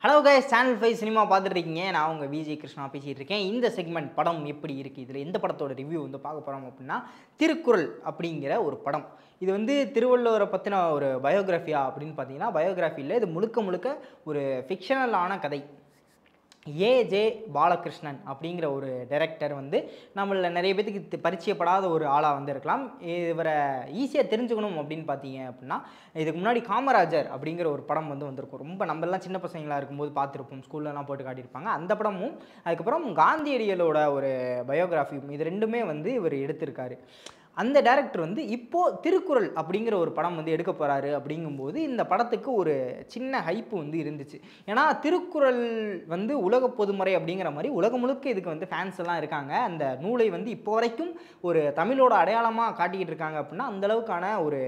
Hello guys, channel 5 cinema பார்த்துட்டு இருக்கீங்க. நான் உங்கள் விஜய் கிருஷ்ணா பேசிகிட்டு இருக்கேன். இந்த செக்மெண்ட் படம் எப்படி இருக்குது, இதில் எந்த படத்தோட ரிவ்யூ வந்து பார்க்க போகிறோம் அப்படின்னா, திருக்குறள் அப்படிங்கிற ஒரு படம். இது வந்து திருவள்ளுவரை பற்றின ஒரு பயோகிராஃபியா அப்படின்னு பார்த்தீங்கன்னா, பயோகிராஃபி இல்லை, இது முழுக்க முழுக்க ஒரு ஃபிக்ஷனலான கதை. ஏ.ஜே. பாலகிருஷ்ணன் அப்படிங்கிற ஒரு டைரக்டர் வந்து நம்மள நிறைய பேத்துக்கு பரிச்சயப்படாத ஒரு ஆளாக வந்து இருக்கலாம். இவரை ஈஸியாக தெரிஞ்சுக்கணும் அப்படின்னு பார்த்தீங்க அப்படின்னா, இதுக்கு முன்னாடி காமராஜர் அப்படிங்கிற ஒரு படம் வந்து வந்திருக்கும். ரொம்ப நம்மளாம் சின்ன பசங்களாக இருக்கும்போது பார்த்துருப்போம், ஸ்கூல்லலாம் போட்டு காட்டியிருப்பாங்க. அந்த படமும் அதுக்கப்புறம் காந்தியடிகளோட ஒரு பயோகிராஃபியும், இது ரெண்டுமே வந்து இவர் எடுத்திருக்காரு. அந்த டைரக்டர் வந்து இப்போது திருக்குறள் அப்படிங்கிற ஒரு படம் வந்து எடுக்க போகிறாரு. அப்படிங்கும்போது இந்த படத்துக்கு ஒரு சின்ன ஹைப்பு வந்து இருந்துச்சு. ஏன்னா திருக்குறள் வந்து உலக பொதுமறை அப்படிங்கிற மாதிரி உலகம் முழுக்க இதுக்கு வந்து ஃபேன்ஸ் எல்லாம் இருக்காங்க. அந்த நூலை வந்து இப்போ வரைக்கும் ஒரு தமிழோட அடையாளமாக காட்டிக்கிட்டு இருக்காங்க. அப்படின்னா அந்தளவுக்கான ஒரு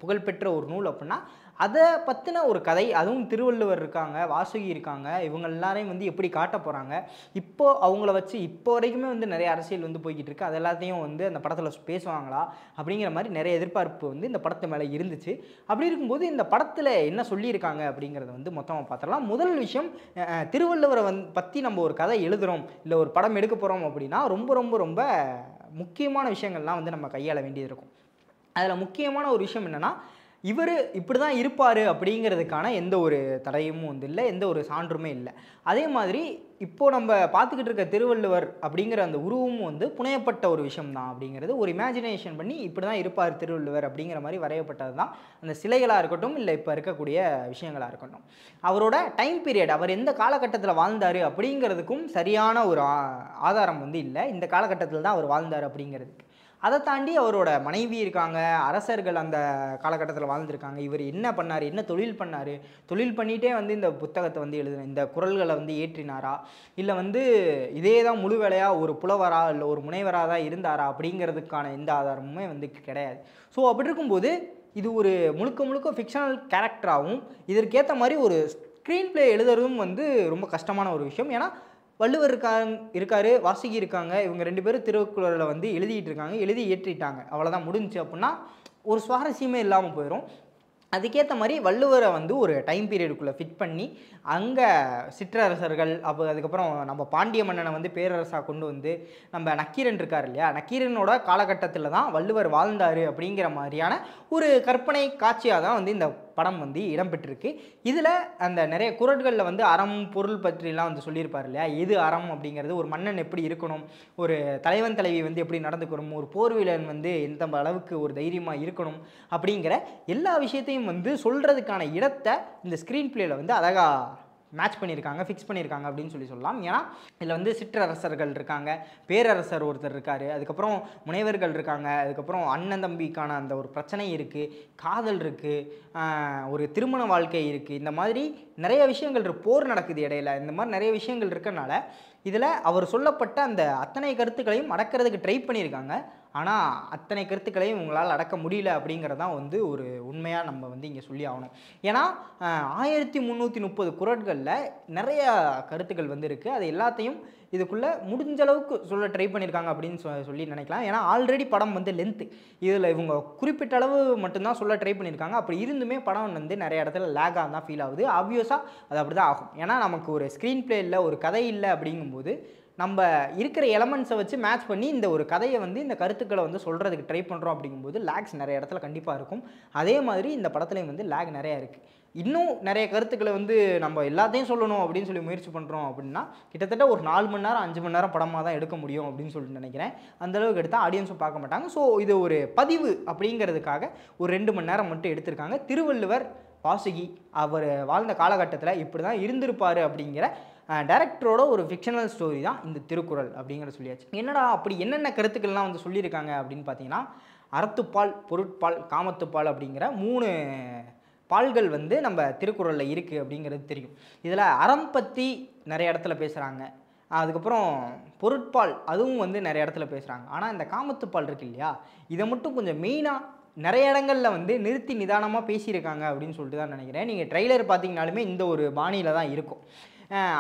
புகழ்பெற்ற ஒரு நூல். அப்படின்னா அதை பற்றின ஒரு கதை, அதுவும் திருவள்ளுவர் இருக்காங்க, வாசுகி இருக்காங்க, இவங்க எல்லாரையும் வந்து எப்படி காட்ட போகிறாங்க, இப்போது அவங்கள வச்சு இப்போ வரைக்குமே வந்து நிறைய அரசியல் வந்து போய்கிட்டு இருக்குது. அது எல்லாத்தையும் வந்து அந்த படத்தில் பேசுவாங்களா அப்படிங்கிற மாதிரி நிறைய எதிர்பார்ப்பு வந்து இந்த படத்து மேலே இருந்துச்சு. அப்படி இருக்கும்போது இந்த படத்தில் என்ன சொல்லியிருக்காங்க அப்படிங்கிறத வந்து மொத்தமாக பார்த்துடலாம். முதல் விஷயம், திருவள்ளுவரை பற்றி நம்ம ஒரு கதை எழுதுகிறோம், இல்லை ஒரு படம் எடுக்க போகிறோம் அப்படின்னா ரொம்ப ரொம்ப ரொம்ப முக்கியமான விஷயங்கள்லாம் வந்து நம்ம கையாள வேண்டியது இருக்கும். அதில் முக்கியமான ஒரு விஷயம் என்னென்னா, இவர் இப்படி தான் இருப்பார் அப்படிங்கிறதுக்கான எந்த ஒரு தடையும் வந்து இல்லை, எந்த ஒரு சான்றுமே இல்லை. அதே மாதிரி இப்போது நம்ம பார்த்துக்கிட்டு இருக்க திருவள்ளுவர் அப்படிங்கிற அந்த உருவமும் வந்து புனையப்பட்ட ஒரு விஷயம் தான். அப்படிங்கிறது ஒரு இமேஜினேஷன் பண்ணி இப்படி தான் இருப்பார் திருவள்ளுவர் அப்படிங்கிற மாதிரி வரையப்பட்டது தான் அந்த சிலைகளாக இருக்கட்டும், இல்லை இப்போ இருக்கக்கூடிய விஷயங்களாக இருக்கட்டும். அவரோட டைம் பீரியட், அவர் எந்த காலகட்டத்தில் வாழ்ந்தார் அப்படிங்கிறதுக்கும் சரியான ஒரு ஆதாரம் வந்து இல்லை. இந்த காலகட்டத்தில் தான் அவர் வாழ்ந்தார் அப்படிங்கிறதுக்கு. அதை தாண்டி அவரோட மனைவி இருக்காங்க, அரசர்கள் அந்த காலகட்டத்தில் வாழ்ந்துருக்காங்க. இவர் என்ன பண்ணார், என்ன தொழில் பண்ணார், தொழில் பண்ணிகிட்டே வந்து இந்த புத்தகத்தை வந்து எழுதின இந்த குறள்களை வந்து ஏற்றினாரா, இல்லை வந்து இதே தான் முழு வேலையாக ஒரு புலவரா இல்லை ஒரு முனைவராக தான் இருந்தாரா அப்படிங்கிறதுக்கான எந்த ஆதாரமுமே வந்து கிடையாது. ஸோ அப்படி இருக்கும்போது இது ஒரு முழுக்க முழுக்க ஃபிக்ஷனல் கேரக்டராகவும் இதற்கேற்ற மாதிரி ஒரு ஸ்க்ரீன் பிளே எழுதுறதும் வந்து ரொம்ப கஷ்டமான ஒரு விஷயம். ஏன்னா வள்ளுவர் இருக்காரு, வாசுகி இருக்காங்க, இவங்க 2 பேரும் திருக்குறளை வந்து எழுதிட்டு இருக்காங்க, எழுதி ஏற்றிட்டாங்க, அவ்வளோதான் முடிஞ்சு. அப்படின்னா ஒரு சுவாரஸ்யமே இல்லாமல் போயிடும். அதுக்கேற்ற மாதிரி வள்ளுவரை வந்து ஒரு டைம் பீரியடுக்குள்ளே ஃபிட் பண்ணி அங்கே சிற்றரசர்கள், அதுக்கப்புறம் நம்ம பாண்டிய மன்னனை வந்து பேரரசாக கொண்டு வந்து நம்ம நக்கீரன் இருக்கார் இல்லையா, நக்கீரனோட காலகட்டத்தில் தான் வள்ளுவர் வாழ்ந்தார் அப்படிங்கிற மாதிரியான ஒரு கற்பனை காட்சியாக தான் வந்து இந்த படம் வந்து இடம்பெற்றிருக்கு. இதில் அந்த நிறைய குறள்களில் வந்து அறம் பொருள் பற்றிலாம் வந்து சொல்லியிருப்பார் இல்லையா, எது அறம் அப்படிங்கிறது, ஒரு மன்னன் எப்படி இருக்கணும், ஒரு தலைவன் தலைவி வந்து எப்படி நடந்துக்கணும், ஒரு போர் வீரன் வந்து எந்த அளவுக்கு ஒரு தைரியமாக இருக்கணும் அப்படிங்கிற எல்லா விஷயத்தையும் வந்து சொல்கிறதுக்கான இடத்தை இந்த ஸ்க்ரீன் பிளேயில் வந்து அழகாக மேட்ச் பண்ணியிருக்காங்க, ஃபிக்ஸ் பண்ணியிருக்காங்க அப்படின்னு சொல்லலாம். ஏன்னா இதில் வந்து சிற்றரசர்கள் இருக்காங்க, பேரரசர் ஒருத்தர் இருக்கார், அதுக்கப்புறம் முனைவர்கள் இருக்காங்க, அதுக்கப்புறம் அண்ணன் தம்பிக்கான அந்த ஒரு பிரச்சனை இருக்குது, காதல் இருக்குது, ஒரு திருமண வாழ்க்கை இருக்குது, இந்த மாதிரி நிறைய விஷயங்கள் போர் நடக்குது இடையில, இந்த மாதிரி நிறைய விஷயங்கள் இருக்கனால இதில் அவர் சொல்லப்பட்ட அந்த அத்தனை கருத்துக்களையும் அடக்கிறதுக்கு ட்ரை பண்ணியிருக்காங்க. ஆனால் அத்தனை கருத்துக்களையும் உங்களால் அடக்க முடியல அப்படிங்கிறது தான் வந்து ஒரு உண்மையாக நம்ம வந்து இங்கே சொல்லி ஆகணும். ஏன்னா 1330 குறள்களில் நிறைய கருத்துக்கள் வந்து இருக்குது. அது எல்லாத்தையும் இதுக்குள்ளே முடிஞ்ச அளவுக்கு சொல்ல ட்ரை பண்ணியிருக்காங்க அப்படின்னு சொல்லி நினைக்கலாம். ஏன்னா ஆல்ரெடி படம் வந்து லென்த்து, இதில் இவங்க குறிப்பிட்ட அளவு மட்டும்தான் சொல்ல ட்ரை பண்ணியிருக்காங்க. அப்படி இருந்துமே படம் வந்து நிறைய இடத்துல லேகாக தான் ஃபீல் ஆகுது. ஆப்வியஸாக அது அப்படி தான் ஆகும். ஏன்னா நமக்கு ஒரு ஸ்க்ரீன் பிளே இல்லை, ஒரு கதை இல்லை அப்படிங்கும்போது நம்ம இருக்கிற எலமெண்ட்ஸை வச்சு மேட்ச் பண்ணி இந்த ஒரு கதையை வந்து இந்த கருத்துக்களை வந்து சொல்கிறதுக்கு ட்ரை பண்ணுறோம். அப்படிங்கும்போது லேக்ஸ் நிறைய இடத்துல கண்டிப்பாக இருக்கும். அதே மாதிரி இந்த படத்துலையும் வந்து லேக் நிறையா இருக்குது. இன்னும் நிறைய கருத்துக்களை வந்து நம்ம எல்லாத்தையும் சொல்லணும் அப்படின்னு சொல்லி முயற்சி பண்ணுறோம் அப்படின்னா கிட்டத்தட்ட ஒரு 4 மணி நேரம் 5 மணி நேரம் படமாக தான் எடுக்க முடியும் அப்படின்னு சொல்லிட்டு நினைக்கிறேன். அந்தளவுக்கு எடுத்தால் ஆடியன்ஸும் பார்க்க மாட்டாங்க. ஸோ இது ஒரு பதிவு அப்படிங்கிறதுக்காக ஒரு 2 மணி நேரம் மட்டும் எடுத்திருக்காங்க. திருவள்ளுவர், வாசுகி அவர் வாழ்ந்த காலகட்டத்தில் இப்படி தான் இருந்திருப்பார் அப்படிங்கிற டைரக்டரோட ஒரு ஃபிக்ஷனல் ஸ்டோரி தான் இந்த திருக்குறள் அப்படிங்கிற சொல்லியாச்சு. என்னடா அப்படி என்னென்ன கருத்துக்கள்லாம் வந்து சொல்லியிருக்காங்க அப்படின்னு பார்த்தீங்கன்னா, அறத்துப்பால், பொருட்பால், காமத்துப்பால் அப்படிங்கிற 3 பால்கள் வந்து நம்ம திருக்குறளில் இருக்குது அப்படிங்கிறது தெரியும். இதில் அறம் பற்றி நிறைய இடத்துல பேசுகிறாங்க, அதுக்கப்புறம் பொருட்பால் அதுவும் வந்து நிறைய இடத்துல பேசுகிறாங்க. ஆனால் இந்த காமத்துப்பால் இருக்கு இல்லையா, இதை மட்டும் கொஞ்சம் மெயினாக நிறைய இடங்களில் வந்து நிறுத்தி நிதானமாக பேசியிருக்காங்க அப்படின்னு சொல்லிட்டு தான் நினைக்கிறேன். நீங்கள் ட்ரெய்லர் பார்த்தீங்கனாலுமே இந்த ஒரு பாணியில் தான் இருக்கும்.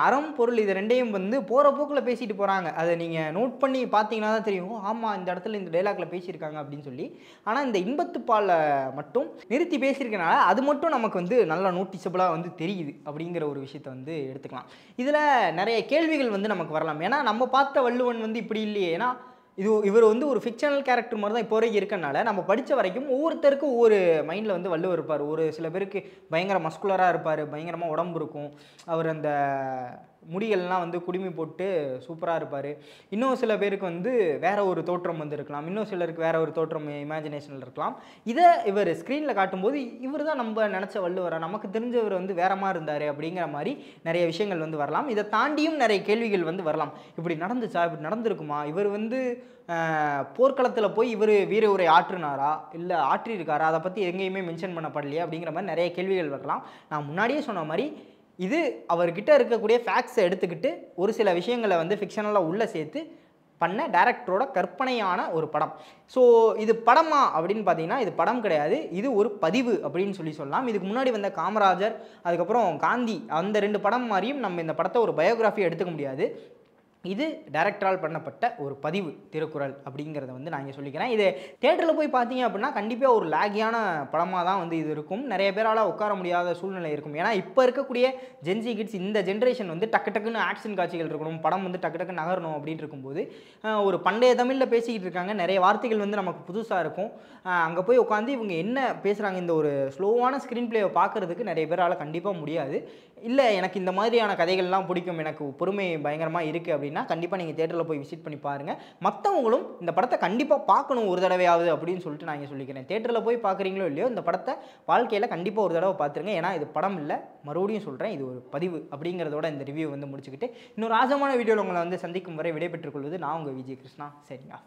அறம் பொருள் இது ரெண்டையும் வந்து போகிற போக்கில் பேசிட்டு போகிறாங்க. அதை நீங்கள் நோட் பண்ணி பார்த்தீங்கன்னா தான் தெரியும், ஆமாம் இந்த இடத்துல இந்த டைலாக்ல பேசியிருக்காங்க அப்படின்னு சொல்லி. ஆனால் இந்த இன்பத்துப்பாலை மட்டும் நிறுத்தி பேசியிருக்கனால அது மட்டும் நமக்கு வந்து நல்லா நோட்டிசபிளாக வந்து தெரியுது அப்படிங்கிற ஒரு விஷயத்தை வந்து எடுத்துக்கலாம். இதில் நிறைய கேள்விகள் வந்து நமக்கு வரலாம். ஏன்னா நம்ம பார்த்த வள்ளுவன் வந்து இப்படி இல்லையே. ஏன்னா இவர் வந்து ஒரு ஃபிக்ஷனல் கேரக்டர் மாதிரி தான் இப்போ வரைக்கும் இருக்கனால நம்ம படித்த வரைக்கும் ஒவ்வொருத்தருக்கும் ஒவ்வொரு மைண்டில் வந்து வள்ளுவர் இருப்பார். ஒரு சில பேருக்கு பயங்கர மஸ்குலராக இருப்பார், பயங்கரமாக உடம்பு இருக்கும், அவர் அந்த முடிகள்லாம் வந்து குடுமி போட்டு சூப்பராக இருப்பார். இன்னும் சில பேருக்கு வந்து வேற ஒரு தோற்றம் வந்து இருக்கலாம், இன்னும் சிலருக்கு வேற ஒரு தோற்றம் இமேஜினேஷனில் இருக்கலாம். இதை இவர் ஸ்க்ரீனில் காட்டும்போது இவர் தான் நம்ம நினச்ச வள்ளுவரா, நமக்கு தெரிஞ்சவர் வந்து வேற மாதிரி இருந்தார் அப்படிங்கிற மாதிரி நிறைய விஷயங்கள் வந்து வரலாம். இதை தாண்டியும் நிறைய கேள்விகள் வந்து வரலாம். இப்படி நடந்துச்சா, இப்படி நடந்திருக்குமா, இவர் வந்து போர்க்களத்தில் போய் இவர் வீர உரை ஆற்றினாரா இல்லை ஆற்றியிருக்காரா, அதை பற்றி எங்கேயுமே மென்ஷன் பண்ணப்படலையே அப்படிங்கிற மாதிரி நிறைய கேள்விகள் வரலாம். நான் முன்னாடியே சொன்ன மாதிரி இது அவர்கிட்ட இருக்கக்கூடிய ஃபேக்ட்ஸை எடுத்துக்கிட்டு ஒரு சில விஷயங்களை வந்து ஃபிக்ஷனலாக உள்ளே சேர்த்து பண்ண டைரக்டரோட கற்பனையான ஒரு படம். ஸோ இது படமா அப்படின்னு பார்த்தீங்கன்னா இது படம் கிடையாது, இது ஒரு பதிவு அப்படின்னு சொல்லலாம். இதுக்கு முன்னாடி வந்த காமராஜர் அதுக்கப்புறம் காந்தி அந்த 2 படம் மாதிரியும் நம்ம இந்த படத்தை ஒரு பயோகிராஃபி எடுத்துக்க முடியாது. இது டைரக்டரால் பண்ணப்பட்ட ஒரு பதிவு திருக்குறள் அப்படிங்கிறத வந்து நான் இங்கே சொல்லிக்கிறேன். இது தியேட்டரில் போய் பார்த்தீங்க அப்படின்னா கண்டிப்பாக ஒரு லேகியான படமாக தான் வந்து இது இருக்கும். நிறைய பேரால் உட்கார முடியாத சூழ்நிலை இருக்கும். ஏன்னா இப்போ இருக்கக்கூடிய ஜென்சி கிட்ஸ் இந்த ஜென்ரேஷன் வந்து டக்கு டக்குன்னு ஆக்ஷன் காட்சிகள் இருக்கணும், படம் வந்து டக்கு டக்கு நகரணும் அப்படின்னு இருக்கும்போது ஒரு பண்டைய தமிழில் பேசிக்கிட்டு இருக்காங்க, நிறைய வார்த்தைகள் வந்து நமக்கு புதுசாக இருக்கும். அங்கே போய் உட்காந்து இவங்க என்ன பேசுகிறாங்க இந்த ஒரு ஸ்லோவான ஸ்க்ரீன் பிளேவை பார்க்குறதுக்கு நிறைய பேரால் கண்டிப்பாக முடியாது. இல்லை எனக்கு இந்த மாதிரியான கதைகள்லாம் பிடிக்கும், எனக்கு பொறுமை பயங்கரமாக இருக்குது அப்படின்னா கண்டிப்பாக நீங்கள் தியேட்டரில் போய் விசிட் பண்ணி பாருங்கள். மற்றவங்களும் இந்த படத்தை கண்டிப்பாக பார்க்கணும் ஒரு தடவையாவது அப்படின்னு சொல்லிட்டு நான் இங்கே சொல்லிக்கிறேன். தியேட்டரில் போய் பார்க்குறீங்களோ இல்லையோ இந்த படத்தை வாழ்க்கையில் கண்டிப்பாக ஒரு தடவை பார்த்துருங்க. ஏன்னா இது படம் இல்லை, மறுபடியும் சொல்கிறேன், இது ஒரு பதிவு அப்படிங்கிறதோட இந்த ரிவ்யூ வந்து முடிச்சுக்கிட்டு இன்னொரு ராஜமான வீடியோவில் உங்களை வந்து சந்திக்கும் வரை விடைபெற்றுக் கொள்வது நான் உங்கள் விஜய் கிருஷ்ணா. சரிங்க.